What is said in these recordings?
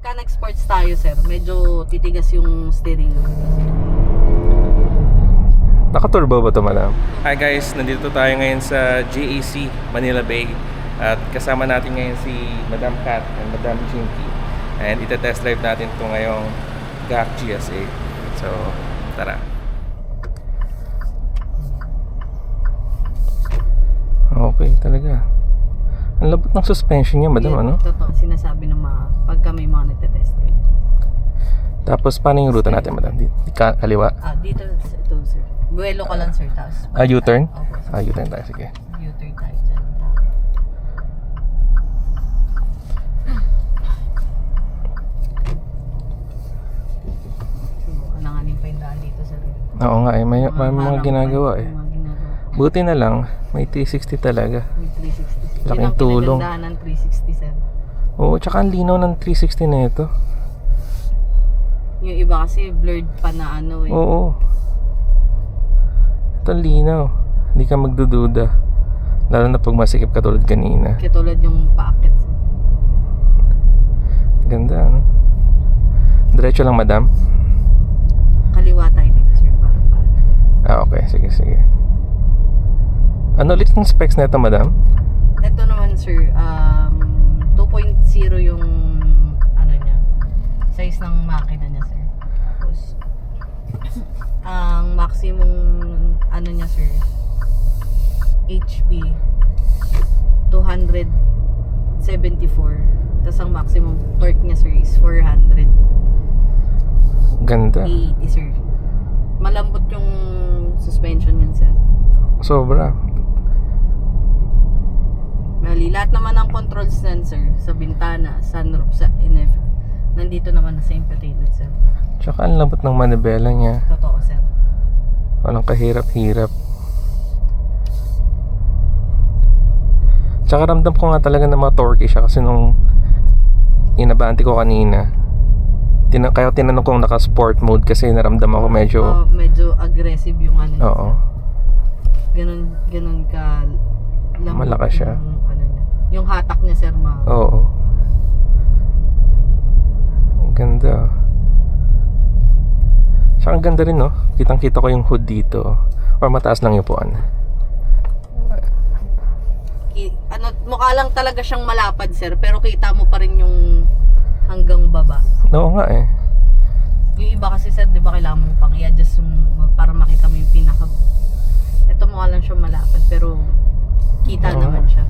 Pagka nag-sports tayo, sir, medyo titigas yung steering. Naka-turbo ba ito, madam? Hi guys, nandito tayo ngayon sa GAC, Manila Bay. At kasama natin ngayon si Madam Kat and Madam Jinky. And ita-test drive natin ito ngayong GAC GSA. So, tara. Okay talaga. Ang labot ng suspension niya, madam, ano? Totoo, sinasabi ng mga, pagka may mga nagte-test drive. Tapos, paano yung ruta natin, madam? Kaliwa? Dito, ito, sir. Buwelo ka lang, sir, tapos. U-turn? Opo, sir. U-turn tayo, sige. U-turn tayo dyan. Alanganin pa yung daan dito, sir. Oo nga, may mga ginagawa eh. Mga ginagawa. Buti na lang, may 360 talaga. May 360. Laking Yun ang tulong. pinagandahan ng 360, sir. Oo, tsaka ang linaw ng 360 na ito. Yung iba kasi blurred pa na ano eh. Oo. Ito ang linaw. Hindi ka magdududa. Lalo na pag masikip ka tulad kanina. Katulad yung paakit. Ganda, ano? Diretso lang, madam? Kaliwa tayo dito, sir. Para. Okay. Sige. Ano ulit yung specs na ito, madam? Ito naman, sir. 2.0 yung ano niya. Size ng makina niya, sir. Tapos, ang maximum ano niya, sir, HP 274. Tapos ang maximum torque niya, sir, is 400. Ganda. 80, sir. Malambot yung suspension niyan, sir. Sobra. Bali, lahat naman ng controls niyan, sir, sa bintana, sunroof, sa NF, nandito naman na sa infotainment, sir. Tsaka ang lambot ng manibela niya. Totoo, sir. Walang kahirap-hirap. Tsaka ramdam ko nga talaga na ma-torque siya kasi nung inabante ko kanina, kaya tinanong kong naka-sport mode kasi naramdam ako medyo aggressive yung ano niya, Oo. sir. Ganun ka lambot Malakas siya. yung ano niya. Yung hatak niya, sir, Oo. Ang ganda. Tsaka ang ganda rin, no? Kitang-kita ko yung hood dito. Or mataas lang yung upuan. Mukha lang talaga siyang malapad, sir, pero kita mo pa rin yung hanggang baba. Oo nga eh. Yung iba kasi, sir, di ba kailangan mong pang i-adjust para makita mo yung pinaka. Ito mukha lang siyang malapad, pero kita naman siya.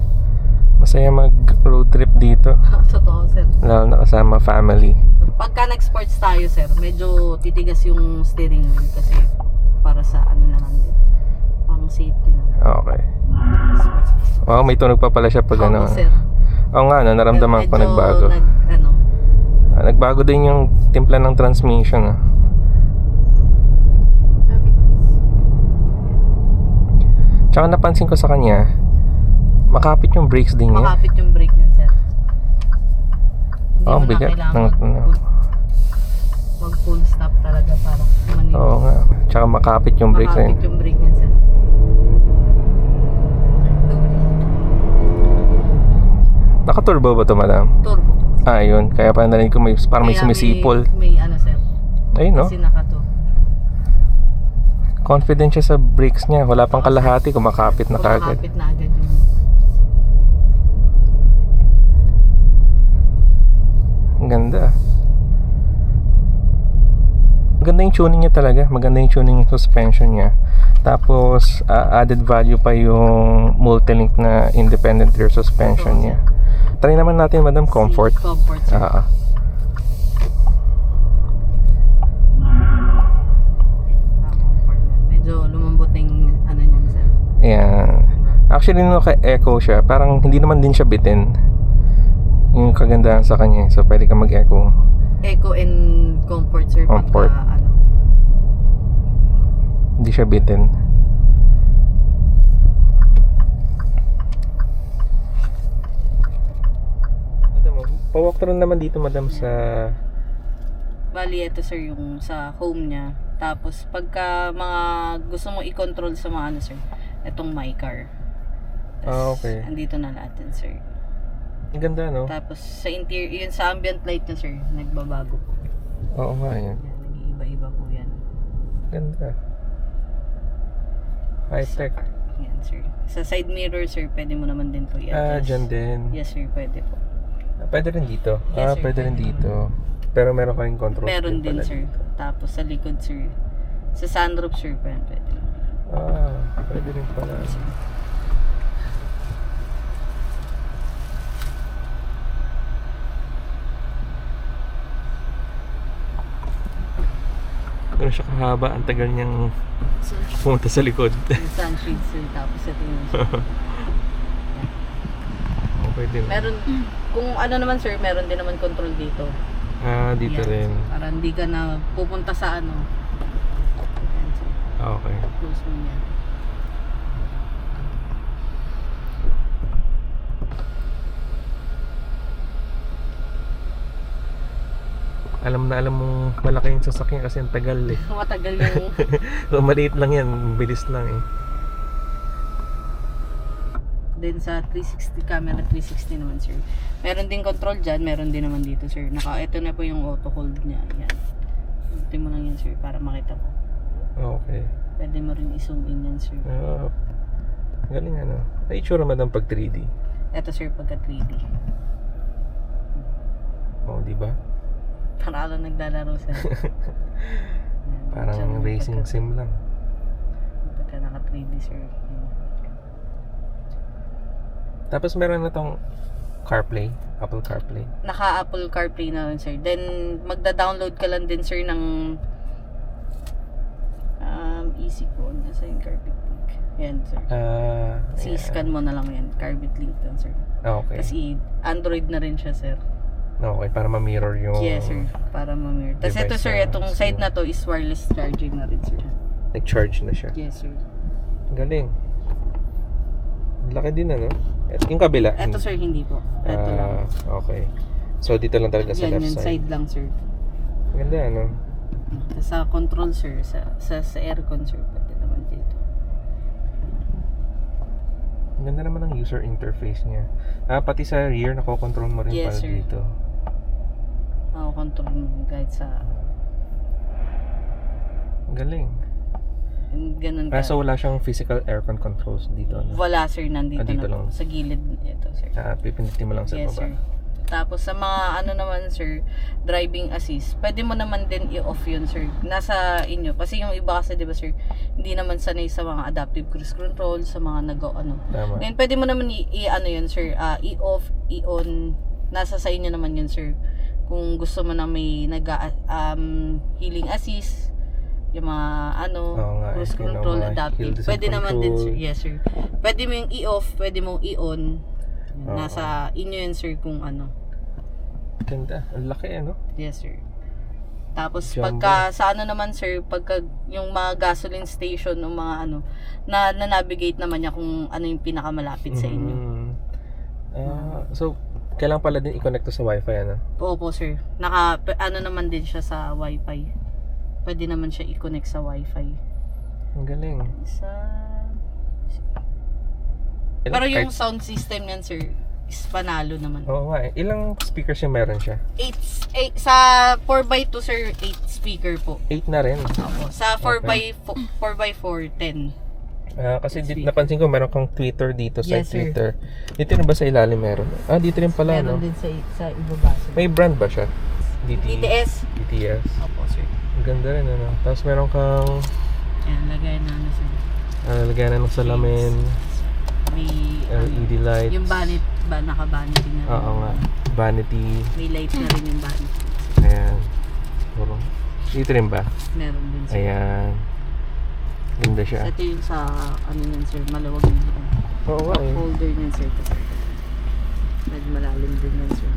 Masaya mag-road trip dito. Totoo, sir. Lalo na kasama family. Pagka nag-sports tayo, sir, medyo titigas yung steering wheel kasi para sa ano na lang din. Pang safety lang. Okay. Wow, may tunog pa pala siya pag ano. Oo, sir. Oo nga, naramdaman ko nagbago. Nagbago din yung timpla ng transmission. Tsaka napansin ko sa kanya, makapit yung brakes din niya. Makapit yung brake niyan, sir. Hindi Oh, mo na bigat kailangan mag full stop talaga para manipis. Oo nga. Tsaka makapit yung brakes rin. Makapit yung brake niyan, sir. Naka-turbo ba ito, madam? Turbo. Yun. Kaya parang narinig ko parang may Kaya sumisipol. May ano, sir. Ayun, no? Kasi naka-to. Confident siya sa brakes niya. Wala pang kalahati, kumakapit na kagad. Kumakapit na agad yung Ang ganda. Maganda yung tuning niya talaga. Maganda yung tuning ng suspension niya. Tapos, added value pa yung multilink na independent rear suspension niya. Try naman natin, madam, comfort. Comfort, sir. Comfort na. Medyo lumambot na yung ano niyan, sir. Ayan. Actually, nung ka-echo siya, parang hindi naman din siya bitin. Yung kagandahan sa kanya. So, pwede ka mag-echo. Eco and comfort, sir. Comfort. Pagka, ano. Hindi siya bitin. Pa-walk through naman dito, madam, sa... Bali, ito, sir, yung sa home niya. Tapos, pagka mga gusto mo i-control sa mga ano, sir, itong my car. Okay. Andito na lahat yan, sir. Ang ganda, no? Tapos sa interior, yun sa ambient light na sir, nagbabago po. Oo nga, yan. Yan, nag-iiba-iba po yan. Ganda. High-tech. Yan sir. Sa side mirror sir, pwede mo naman din po Ah, i-adjust. dyan din. Yes sir, pwede po. Pwede rin dito. Yes, sir, Pwede rin pwede. dito. Pero meron ka rin control. Meron din pala sir. dito. Tapos sa likod sir, sa sunroof sir, pwede. Pwede rin pala. Pero siya kahaba, ang tagal niyang So, pumunta sa likod. yung sunshade sir, tapos ito yung Pwede na. meron, kung ano naman sir, meron din naman control dito. Dito Yan, rin. Para hindi ka na pupunta sa ano. Yan, sir. Okay. Close mo yan. Alam na alam mong malaki yung sasakyan kasi ang tagal eh. Matagal yung So, maliit lang yan, bilis lang eh. then sa 360 camera 360 naman sir. Meron din control dyan, meron din naman dito sir. Ito na po yung auto hold niya. Yan. Ito mo lang yan sir para makita mo. Okay. Pwede mo rin i-zoom in yan sir. Galing ano. Ay, itsura madam pag 3D. Ito sir pagka 3D. Di ba? Para lang naglalaro sir. Yan. Parang Diyan, racing sim lang. Pagka naka 3D sir. Yan. Tapos meron na tong CarPlay, Apple CarPlay. Naka Apple CarPlay na rin sir. Then magda-download ka lang din sir ng easy phone. Nasa yung Carbit link. Yan sir. Si-scan mo na lang yan. Carbit link doon sir. Okay. Kasi Android na rin siya sir. Okay, para ma-mirror yung... Yes sir. Para ma-mirror. Tapos ito device sir, na itong screen. side na to is wireless charging na rin sir. Nag-charge na siya. Yes sir. Galing. Laki din ano? Yung kabila. Ito sir, hindi po. Ito lang. Okay. So dito lang talaga sa Yan, left yung side. side lang sir. Ganda ano? Tapos sa control sir, sa aircon sir, pwede naman dito. Ang ganda naman ng user interface niya. Pati sa rear, nakokontrol mo rin Yes, pala sir. dito. Control mo kahit sa Galing. ganun ka. So wala siyang physical aircon controls dito. No? Wala sir, nandito Dito na lang. po. Sa gilid ito sir. Pipindutin mo lang sa Yes baba. sir. Tapos sa mga ano naman sir, driving assist, pwede mo naman din i-off yun sir. Nasa inyo. Kasi yung iba kasi 'di ba sir, hindi naman sanay sa mga adaptive cruise control, sa mga ano. Tama. Then pwede mo naman i-ano yun sir, i-off, i-on. Nasa sa inyo naman yun sir. Kung gusto mo na may healing assist, yung mga Oo nga, cruise yung control mga adaptive. hill Pwede naman din sir. control. Yes sir. Pwede mo yung i-off, pwede mong i-on. Oo. Nasa inyo yun sir kung ano. Ganda. Ang laki ano? Yes sir. Tapos Jumbo. pagka sa ano naman sir, pagka yung mga gasoline station o mga ano, na-navigate naman niya kung ano yung pinakamalapit sa inyo. So, kailangan pala din i-connect to sa wifi ano? Opo sir. Ano naman din siya sa wifi. Pwede naman siya i-connect sa wifi. Ang galing. Pero yung sound system niyan sir is panalo naman. Oo nga eh. Ilang speakers yung meron siya? 8 sa 4x2 sir, 8 speaker po. 8 na rin. Opo. Sa 4x4 10. Kasi napansin ko meron kang Twitter dito sa Yes, sir. Twitter. Dito rin ba sa ilalim meron? Dito rin pala Meron no? din sa ibaba sir. May brand ba siya? DTS. DTS. Opo sir. Ang ganda rin ano. Tapos meron kang Ayan, lagay na ano sir. lagyan ng salamin, May LED lights. yung bonnet ba naka-vanity na rin. Oo nga. Vanity. May light na rin yung bonnet. Ayan. Puro. Dito rin ba? Meron din sir. Ayan. Ganda siya. Ito yung sa ano yan sir, maluwag yung Oo nga eh. holder niyan sir. Malalim din yan sir.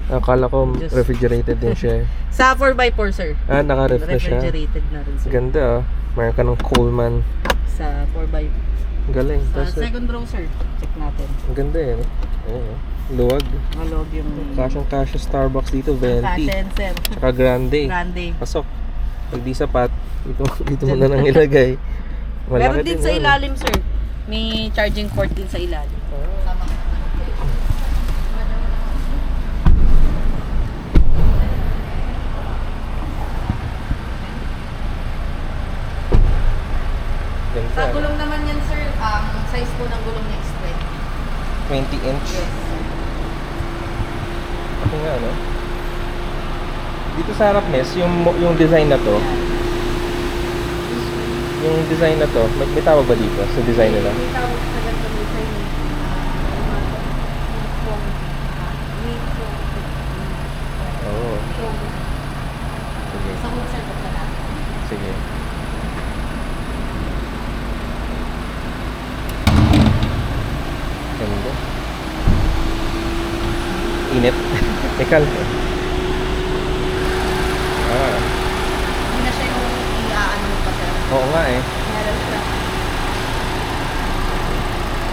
Akala ko Just- refrigerated din siya eh. Sa 4x4 sir. Naka-ref na siya. Refrigerated na rin sir. Ganda ah. Meron ka ng Coleman. Sa 4x4. Galing. Sa Tapos, second row sir, check natin. ang ganda eh. Ayan oh. Luwag. Maluwag yung Kasyang-kasya Starbucks dito, 20. fashion sir. Saka grande. Grande. Pasok. Pag di sapat, dito mo na lang ilagay. Meron din sa yun. ilalim sir. May charging port din sa ilalim. Sama. Sa gulong naman yan, sir, size po ng gulong niya is 20 inch. Yes. Ako nga, ano? Dito sa harap, Miss, yung design na to, yung design na to, may tawag ba dito sa design nila? May tawag sa ganito design. Oo. Sige. Sa kung sir, ba't na Sige. Ganda. Init. Tekal. Hindi na siya yung iaano pa sir. Oo nga eh. Meron siya.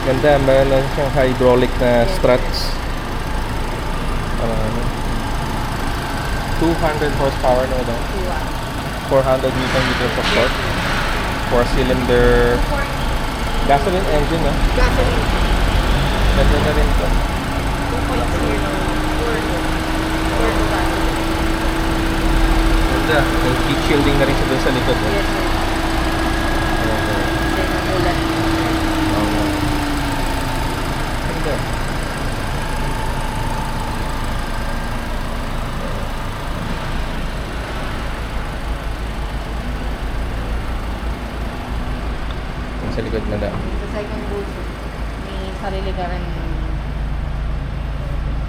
Ganda. Meron siyang hydraulic na struts. Ano? 200 horsepower na daw. 400 Newton meters of torque. 4-cylinder 240. gasoline engine, no? Gasoline. Ganda na rin to. 2.0. Ganda. May heat shielding na rin siya doon sa likod. No? Yes, sir. Okay. Then, ulan. Oo nga. Ganda. Yung sa likod na daw. Sa second bolt, may sarili ka rin.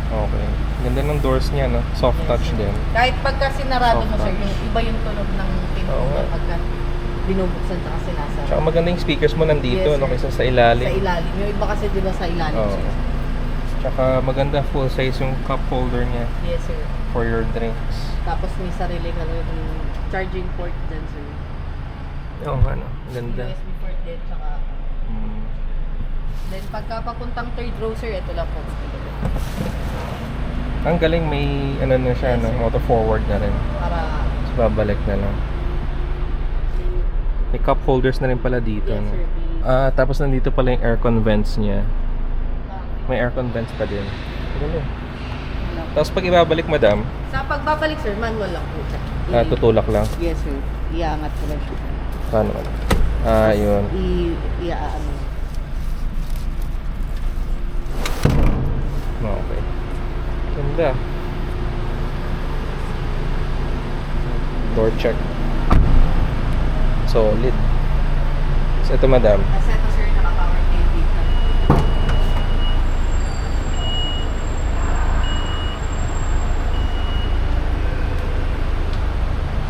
Okay. Ganda ng doors niya, no? Soft Yes, touch sir. din. Kahit pagka sinarado mo, Soft sir, touch. yung iba yung tunog ng Oo pinto nga. pagka binubuksan tsaka sinasara. Tsaka maganda yung speakers mo nandito, Yes, no? sir. Kaysa sa ilalim. Sa ilalim. Yung iba kasi di ba sa ilalim, Oo. sir? Tsaka maganda full size yung cup holder niya Yes, sir. for your drinks. Tapos may sarili ka rin charging port dyan, sir. Oo nga, no? Ganda. USB port din, tsaka Mm. then pagka papuntang third row, sir, ito lang po. Ang galing, may ano na siya, Yes, no? sir. Auto forward na rin. Para, Tapos babalik na lang. May cup holders na rin pala dito, yes, no? sir. Tapos nandito pala yung aircon vents niya. May aircon vents pa din. Galing. Tapos pag ibabalik, madam, Sa pagbabalik, sir, manual lang po siya. tutulak lang. Yes, sir. Iangat ko lang siya. Paano man? Yun. Iaano. Okay. Ganda. Door check. Solid. So ito, madam. Kasi ito, sir, naka-power tailgate na.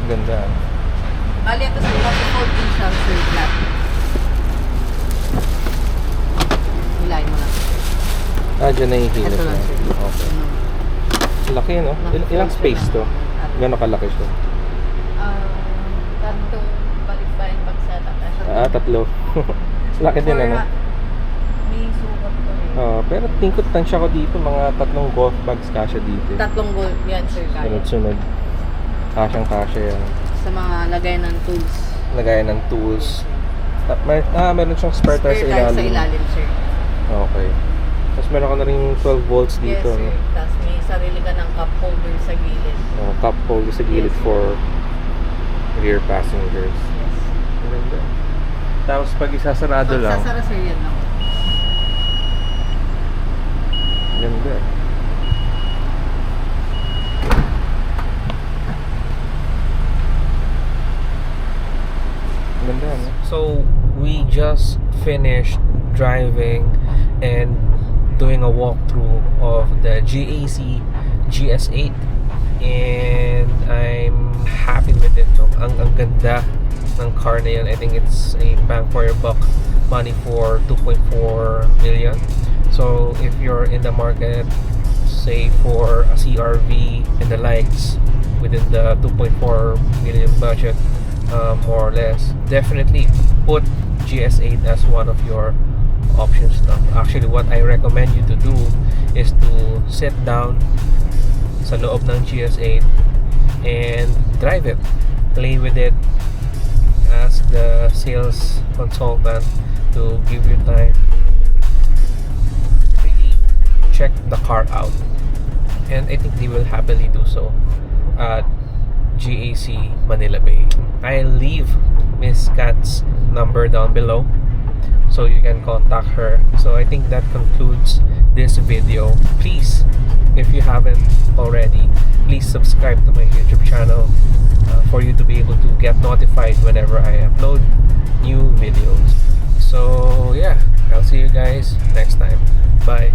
Ganda. Bali, ito, sir, kasi 14 siya, sir, flat. Hilahin mo lang. Dyan na yung hilas Ito lang, niya. sir. Okay. Laki, no? Ilang space to? Gano'ng kalaki to? Tatlong balikbayan pag-setup. Tatlo. Laki din, ano? May sukat ko eh. Pero tingkot tansya ko dito. Mga 3 golf bags kasya dito. Tatlong gold yan, sir, kaya. Sunod-sunod. Kasyang-kasya yan. Sa mga lagay ng tools. Lagayan ng tools. Meron siyang spare tire sa tire ilalim. sa ilalim, sir. Okay. Tapos meron ka na rin 12 volts Yes, dito. sir. No? Tapos may sarili ka ng cup holder sa gilid. Cup holder sa gilid Yes. for rear passengers. Yes. Maganda. Tapos pag isasarado Pag lang. sasara, sir, yan lang. Ganda. Ganda, no? So, we just finished driving and doing a walkthrough of the GAC GS8 and I'm happy with it. No? Ang ganda ng car na yun. I think it's a bang for your buck money for 2.4 million. So if you're in the market, say for a CRV and the likes within the 2.4 million budget, more or less, definitely put GS8 as one of your options now. Actually, what I recommend you to do is to sit down sa loob ng GS8 and drive it, play with it, ask the sales consultant to give you time to really check the car out, and I think they will happily do so at GAC Manila Bay. I'll leave Miss Kat's number down below, so you can contact her. So I think that concludes this video. Please, if you haven't already, please subscribe to my YouTube channel for you to be able to get notified whenever I upload new videos. So yeah, I'll see you guys next time. Bye.